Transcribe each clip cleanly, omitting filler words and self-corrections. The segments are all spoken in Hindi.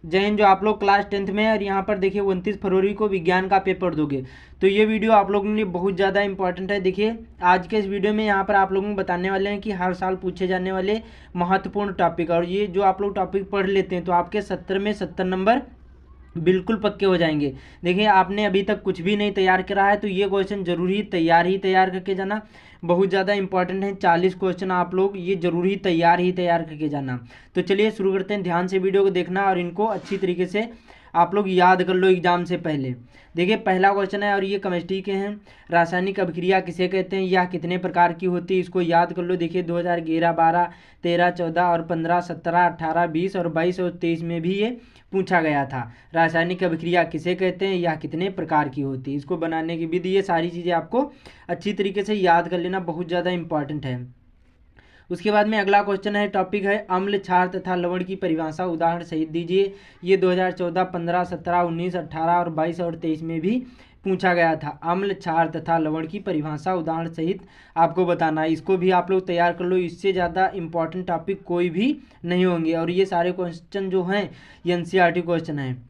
जय हिंद। जो आप लोग क्लास 10th में है और यहाँ पर देखिए 29 फरवरी को विज्ञान का पेपर दोगे, तो ये वीडियो आप लोगों के लिए बहुत ज़्यादा इंपॉर्टेंट है। देखिए आज के इस वीडियो में यहाँ पर आप लोगों को बताने वाले हैं कि हर साल पूछे जाने वाले महत्वपूर्ण टॉपिक, और ये जो आप लोग टॉपिक पढ़ लेते हैं तो आपके 70 में 70 नंबर बिल्कुल पक्के हो जाएंगे। देखिए आपने अभी तक कुछ भी नहीं तैयार करा है तो ये क्वेश्चन जरूरी तैयार करके जाना, बहुत ज़्यादा इंपॉर्टेंट है। 40 क्वेश्चन आप लोग ये जरूरी तैयार करके जाना। तो चलिए शुरू करते हैं। ध्यान से वीडियो को देखना और इनको अच्छी तरीके से आप लोग याद कर लो एग्जाम से पहले। देखिए पहला क्वेश्चन है और ये केमिस्ट्री के हैं। रासायनिक अभिक्रिया किसे कहते हैं, यह कितने प्रकार की होती है, इसको याद कर लो। देखिए 2011, 12, 13, 14 और 15, 17, 18, 20 और 22 और 23 में भी ये पूछा गया था। रासायनिक अभिक्रिया किसे कहते हैं, यह कितने प्रकार की होती है, इसको बनाने की विधि, ये सारी चीज़ें आपको अच्छी तरीके से याद कर लेना, बहुत ज़्यादा इंपॉर्टेंट है। उसके बाद में अगला क्वेश्चन है, टॉपिक है अम्ल, क्षार तथा लवण की परिभाषा उदाहरण सहित दीजिए। ये 2014, 15, 17, 19, 18 और 22 और 23 में भी पूछा गया था। अम्ल, क्षार तथा लवण की परिभाषा उदाहरण सहित आपको बताना है। इसको भी आप लोग तैयार कर लो, इससे ज़्यादा इंपॉर्टेंट टॉपिक कोई भी नहीं होंगे। और ये सारे क्वेश्चन जो हैं ये NCERT क्वेश्चन हैं।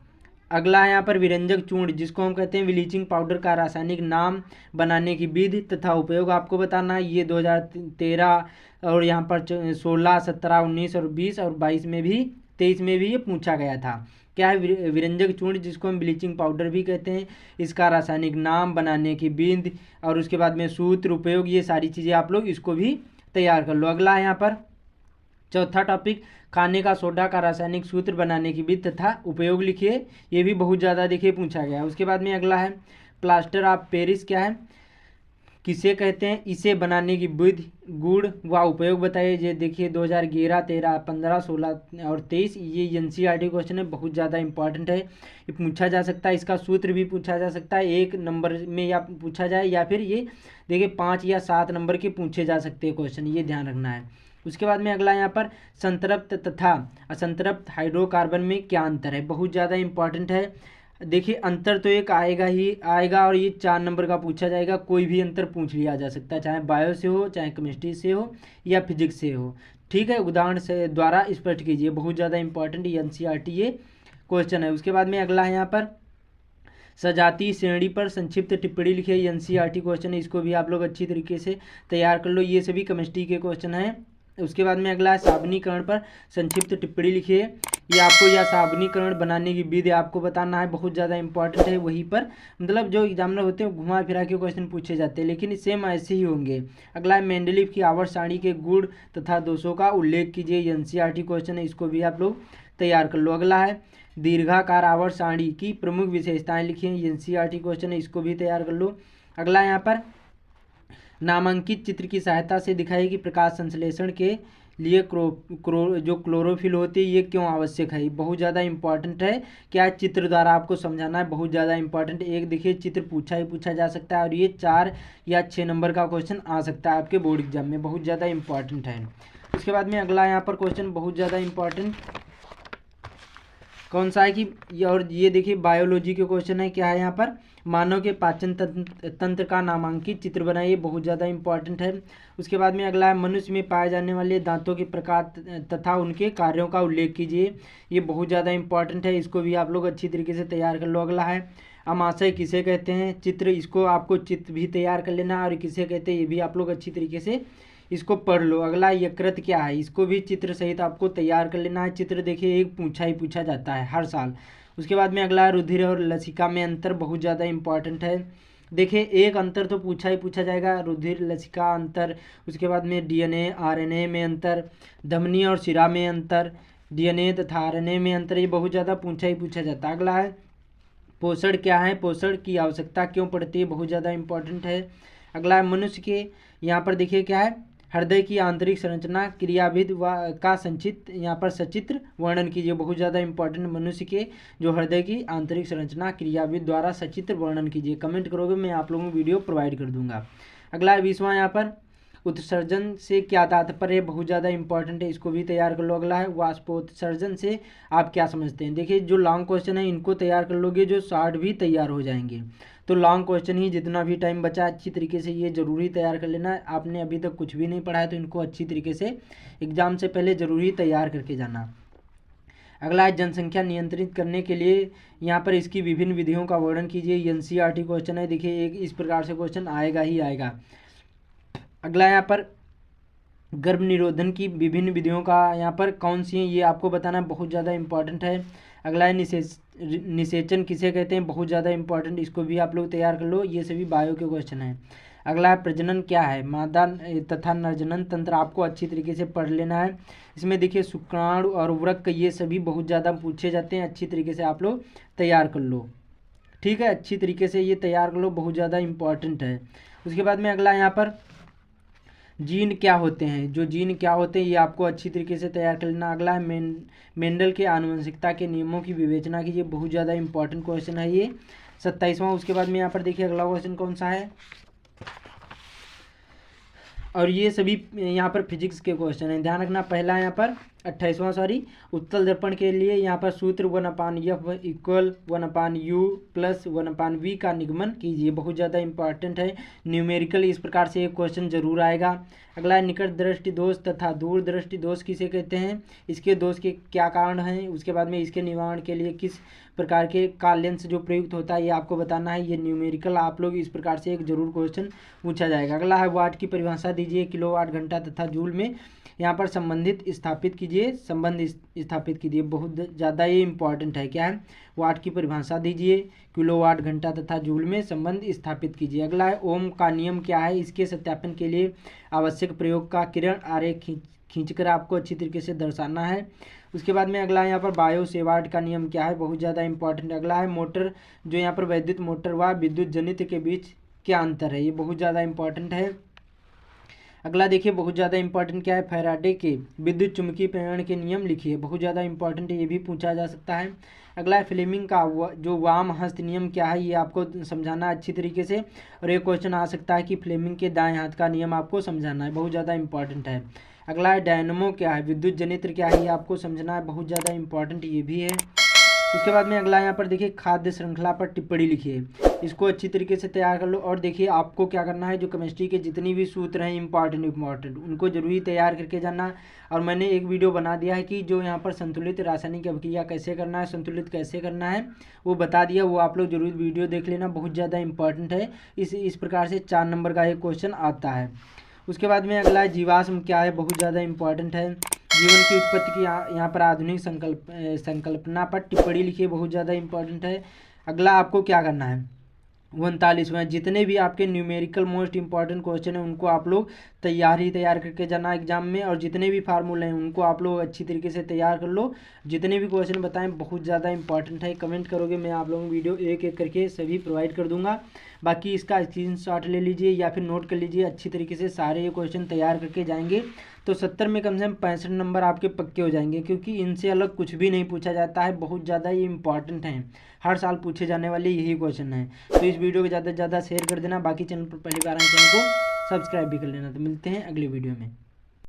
अगला है यहाँ पर विरंजक चूर्ण, जिसको हम कहते हैं ब्लीचिंग पाउडर, का रासायनिक नाम, बनाने की विधि तथा उपयोग आपको बताना है। ये 2013 और यहाँ पर 16, 17, 19 और 20 और 22 में भी, 23 में भी ये पूछा गया था। क्या है विरंजक चूर्ण, जिसको हम ब्लीचिंग पाउडर भी कहते हैं, इसका रासायनिक नाम, बनाने की विधि और उसके बाद में सूत्र, उपयोग, ये सारी चीज़ें आप लोग इसको भी तैयार कर लो। अगला है यहाँ पर चौथा टॉपिक, खाने का सोडा का रासायनिक सूत्र, बनाने की विधि तथा उपयोग लिखिए। ये भी बहुत ज़्यादा देखिए पूछा गया है। उसके बाद में अगला है प्लास्टर ऑफ पेरिस क्या है, किसे कहते हैं, इसे बनाने की विधि, गुण व उपयोग बताइए। ये देखिए 2011, 13, 15, 16 और 23, ये NCERT क्वेश्चन है, बहुत ज़्यादा इंपॉर्टेंट है। ये पूछा जा सकता है, इसका सूत्र भी पूछा जा सकता है, 1 नंबर में या पूछा जाए या फिर ये देखिए 5 या 7 नंबर के पूछे जा सकते हैं क्वेश्चन, ये ध्यान रखना है। उसके बाद में अगला यहाँ पर संतृप्त तथा असंतृप्त हाइड्रोकार्बन में क्या अंतर है, बहुत ज़्यादा इंपॉर्टेंट है। देखिए अंतर तो एक आएगा ही आएगा, और ये 4 नंबर का पूछा जाएगा। कोई भी अंतर पूछ लिया जा सकता है, चाहे बायो से हो, चाहे केमिस्ट्री से हो या फिजिक्स से हो। ठीक है, उदाहरण से द्वारा स्पष्ट कीजिए, बहुत ज़्यादा इंपॉर्टेंट NCERT ये क्वेश्चन है। उसके बाद में अगला है यहाँ पर सजातीय श्रेणी पर संक्षिप्त टिप्पणी लिखिए, NCERT क्वेश्चन है, इसको भी आप लोग अच्छी तरीके से तैयार कर लो, ये सभी केमिस्ट्री के क्वेश्चन हैं। उसके बाद में अगला है साबुनीकरण पर संक्षिप्त टिप्पणी लिखिए। ये आपको या साबुनीकरण बनाने की विधि आपको बताना है, बहुत ज़्यादा इंपॉर्टेंट है। वहीं पर मतलब जो एग्जामिनर होते हैं घुमा फिरा के क्वेश्चन पूछे जाते हैं, लेकिन सेम ऐसे ही होंगे। अगला है मेंडलीव की आवर्त सारणी के गुण तथा दोषों का उल्लेख कीजिए, NCERT क्वेश्चन है, इसको भी आप लोग तैयार कर लो। अगला है दीर्घाकार आवर्त सारणी की प्रमुख विशेषताएं लिखिए, NCERT क्वेश्चन है, इसको भी तैयार कर लो। अगला यहाँ पर नामांकित चित्र की सहायता से दिखाइए कि प्रकाश संश्लेषण के लिए जो क्लोरोफिल होती है ये क्यों आवश्यक है, बहुत ज़्यादा इंपॉर्टेंट है। क्या चित्र द्वारा आपको समझाना है, बहुत ज़्यादा इंपॉर्टेंट। एक देखिए चित्र पूछा जा सकता है, और ये 4 या 6 नंबर का क्वेश्चन आ सकता है आपके बोर्ड एग्जाम में, बहुत ज़्यादा इंपॉर्टेंट है। उसके बाद में अगला यहाँ पर क्वेश्चन बहुत ज़्यादा इंपॉर्टेंट कौन सा है कि, और ये देखिए बायोलॉजी के क्वेश्चन है। क्या है यहाँ पर, मानव के पाचन तंत्र का नामांकित चित्र बनाइए, बहुत ज़्यादा इंपॉर्टेंट है। उसके बाद में अगला है मनुष्य में पाए जाने वाले दांतों के प्रकार तथा उनके कार्यों का उल्लेख कीजिए, ये बहुत ज़्यादा इंपॉर्टेंट है, इसको भी आप लोग अच्छी तरीके से तैयार कर लो। अगला है अमाशय किसे कहते हैं, चित्र, इसको आपको चित्र भी तैयार कर लेना, और किसे कहते हैं ये भी आप लोग अच्छी तरीके से इसको पढ़ लो। अगला यकृत क्या है, इसको भी चित्र सहित आपको तैयार कर लेना है। चित्र देखिए एक पूछा जाता है हर साल। उसके बाद में अगला रुधिर और लसिका में अंतर, बहुत ज़्यादा इंपॉर्टेंट है। देखिए एक अंतर तो पूछा जाएगा, रुधिर लसिका अंतर। उसके बाद में DNA RNA में अंतर, धमनी और शिरा में अंतर, DNA तथा RNA में अंतर, ये बहुत ज़्यादा पूछा जाता है। अगला है पोषण क्या है, पोषण की आवश्यकता क्यों पड़ती है, बहुत ज़्यादा इंपॉर्टेंट है। अगला है मनुष्य के, यहाँ पर देखिए क्या है, हृदय की आंतरिक संरचना क्रियाविध व का संचित यहाँ पर सचित्र वर्णन कीजिए, बहुत ज़्यादा इंपॉर्टेंट। मनुष्य के जो हृदय की आंतरिक संरचना क्रियाविध द्वारा सचित्र वर्णन कीजिए, कमेंट करोगे मैं आप लोगों को वीडियो प्रोवाइड कर दूंगा। अगला 20वां यहाँ पर उत्सर्जन से क्या तात्पर्य है, बहुत ज़्यादा इंपॉर्टेंट है, इसको भी तैयार कर लो। अगला है वाष्पोत्सर्जन से आप क्या समझते हैं। देखिए जो लॉन्ग क्वेश्चन है इनको तैयार कर लोगे, जो शॉर्ट भी तैयार हो जाएंगे। तो लॉन्ग क्वेश्चन ही जितना भी टाइम बचा अच्छी तरीके से ये जरूरी तैयार कर लेना। आपने अभी तक कुछ भी नहीं पढ़ा है तो इनको अच्छी तरीके से एग्जाम से पहले ज़रूरी तैयार करके जाना। अगला है जनसंख्या नियंत्रित करने के लिए यहाँ पर इसकी विभिन्न विधियों का वर्णन कीजिए। एनसीईआरटी क्वेश्चन है, देखिए एक इस प्रकार से क्वेश्चन आएगा ही आएगा। अगला यहाँ पर गर्भ निरोधन की विभिन्न विधियों का यहाँ पर कौन सी है ये आपको बताना बहुत ज़्यादा इंपॉर्टेंट है। अगला है निषेचन किसे कहते हैं, बहुत ज़्यादा इंपॉर्टेंट, इसको भी आप लोग तैयार कर लो, ये सभी बायो के क्वेश्चन हैं। अगला है प्रजनन क्या है, मादा तथा नरजनन तंत्र आपको अच्छी तरीके से पढ़ लेना है। इसमें देखिए शुक्राणु और उर्वरक ये सभी बहुत ज़्यादा पूछे जाते हैं, अच्छी तरीके से आप लोग तैयार कर लो, ठीक है, अच्छी तरीके से ये तैयार कर लो, बहुत ज़्यादा इंपॉर्टेंट है। उसके बाद में अगला यहाँ पर जीन क्या होते हैं, जो जीन क्या होते हैं ये आपको अच्छी तरीके से तैयार कर लेना। अगला है मेंडल के आनुवंशिकता के नियमों की विवेचना कीजिए, बहुत ज़्यादा इंपॉर्टेंट क्वेश्चन है ये 27वां। उसके बाद में यहाँ पर देखिए अगला क्वेश्चन कौन सा है, और ये सभी यहाँ पर फिजिक्स के क्वेश्चन हैं, ध्यान रखना। पहला यहाँ पर 28वां उत्तल दर्पण के लिए यहाँ पर सूत्र 1/F equal 1/U plus 1/V का निगमन कीजिए, बहुत ज़्यादा इंपॉर्टेंट है, न्यूमेरिकल इस प्रकार से एक क्वेश्चन जरूर आएगा। अगला है निकट दृष्टि दोष तथा दूर दृष्टि दोष किसे कहते हैं, इसके दोष के क्या कारण हैं, उसके बाद में इसके निवारण के लिए किस प्रकार के का लेंस जो प्रयुक्त होता है ये आपको बताना है। ये न्यूमेरिकल आप लोग इस प्रकार से एक जरूर क्वेश्चन पूछा जाएगा। अगला है वाट की परिभाषा दीजिए, किलोवाट घंटा तथा जूल में यहाँ पर संबंध स्थापित कीजिए, बहुत ज़्यादा ये इंपॉर्टेंट है। क्या है, वाट की परिभाषा दीजिए, किलोवाट घंटा तथा जूल में संबंध स्थापित कीजिए। अगला है ओम का नियम क्या है, इसके सत्यापन के लिए आवश्यक प्रयोग का किरण आरेख खींचकर आपको अच्छी तरीके से दर्शाना है। उसके बाद में अगला यहाँ पर बायो सेवार्ट का नियम क्या है, बहुत ज़्यादा इंपॉर्टेंट। अगला है मोटर, जो यहाँ पर वैद्युत मोटर व विद्युत जनित के बीच क्या अंतर है, ये बहुत ज़्यादा इंपॉर्टेंट है। अगला देखिए बहुत ज़्यादा इंपॉर्टेंट क्या है, फैराडे के विद्युत चुंबकीय प्रेरण के नियम लिखिए, बहुत ज़्यादा इंपॉर्टेंट है, ये भी पूछा जा सकता है। अगला है फ्लेमिंग का जो वाम हस्त नियम क्या है, ये आपको समझाना है अच्छी तरीके से, और एक क्वेश्चन आ सकता है कि फ्लेमिंग के दाएं हाथ का नियम आपको समझाना है, बहुत ज़्यादा इंपॉर्टेंट है। अगला है डायनमो क्या है, विद्युत जनित्र क्या है, ये आपको समझना है, बहुत ज़्यादा इंपॉर्टेंट ये भी है। उसके बाद में अगला यहाँ पर देखिए खाद्य श्रृंखला पर टिप्पणी लिखिए, इसको अच्छी तरीके से तैयार कर लो। और देखिए आपको क्या करना है, जो केमिस्ट्री के जितनी भी सूत्र हैं इंपॉर्टेंट उनको जरूरी तैयार करके जाना। और मैंने एक वीडियो बना दिया है कि जो यहाँ पर संतुलित रासायनिक अभिक्रिया कैसे करना है, संतुलित कैसे करना है, वो बता दिया, वो आप लोग जरूर वीडियो देख लेना, बहुत ज़्यादा इंपॉर्टेंट है। इस प्रकार से 4 नंबर का एक क्वेश्चन आता है। उसके बाद में अगला जीवाश्म क्या है, बहुत ज़्यादा इंपॉर्टेंट है। जीवन की उत्पत्ति की यहाँ पर आधुनिक संकल्पना पर टिप्पणी लिखिए, बहुत ज़्यादा इंपॉर्टेंट है। अगला आपको क्या करना है, 39वां, जितने भी आपके न्यूमेरिकल मोस्ट इंपॉर्टेंट क्वेश्चन हैं उनको आप लोग तैयार करके जाना एग्जाम में, और जितने भी फार्मूले हैं उनको आप लोग अच्छी तरीके से तैयार कर लो। जितने भी क्वेश्चन बताएं बहुत ज़्यादा इंपॉर्टेंट है, कमेंट करोगे मैं आप लोगों को वीडियो एक एक करके सभी प्रोवाइड कर दूंगा। बाकी इसका स्क्रीनशॉट ले लीजिए या फिर नोट कर लीजिए, अच्छी तरीके से सारे ये क्वेश्चन तैयार करके जाएंगे तो 70 में कम से कम 65 नंबर आपके पक्के हो जाएंगे, क्योंकि इनसे अलग कुछ भी नहीं पूछा जाता है, बहुत ज़्यादा ये इंपॉर्टेंट हैं, हर साल पूछे जाने वाले यही क्वेश्चन हैं। तो इस वीडियो को ज़्यादा से ज़्यादा शेयर कर देना, बाकी चैनल पर पहली बार आए चैनल को सब्सक्राइब भी कर लेना। तो मिलते हैं अगले वीडियो में।